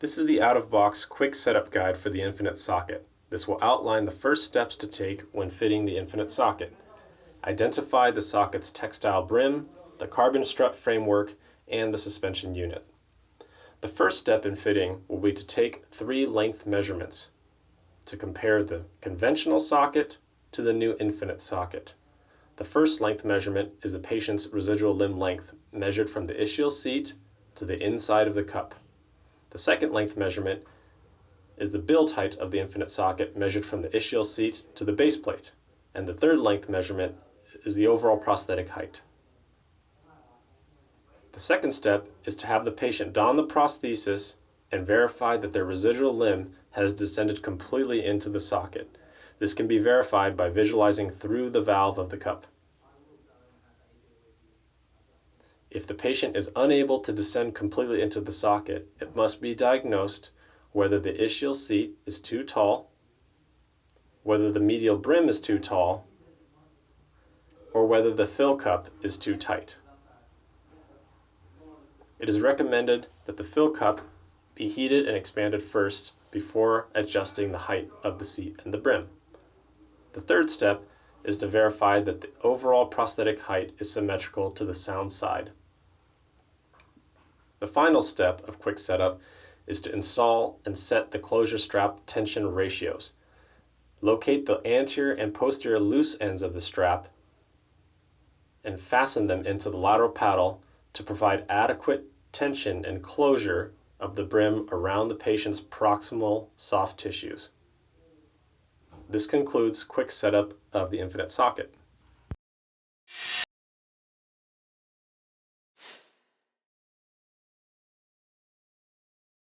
This is the out-of-box quick setup guide for the Infinite socket. This will outline the first steps to take when fitting the Infinite socket. Identify the socket's textile brim, the carbon strut framework, and the suspension unit. The first step in fitting will be to take 3 length measurements to compare the conventional socket to the new Infinite socket. The first length measurement is the patient's residual limb length measured from the ischial seat to the inside of the cup. The second length measurement is the build height of the Infinite socket measured from the ischial seat to the base plate. And the third length measurement is the overall prosthetic height. The second step is to have the patient don the prosthesis and verify that their residual limb has descended completely into the socket. This can be verified by visualizing through the valve of the cup. If the patient is unable to descend completely into the socket, it must be diagnosed whether the ischial seat is too tall, whether the medial brim is too tall, or whether the fill cup is too tight. It is recommended that the fill cup be heated and expanded first before adjusting the height of the seat and the brim. The third step is to verify that the overall prosthetic height is symmetrical to the sound side. The final step of quick setup is to install and set the closure strap tension ratios. Locate the anterior and posterior loose ends of the strap and fasten them into the lateral paddle to provide adequate tension and closure of the brim around the patient's proximal soft tissues. This concludes quick setup of the Infinite socket.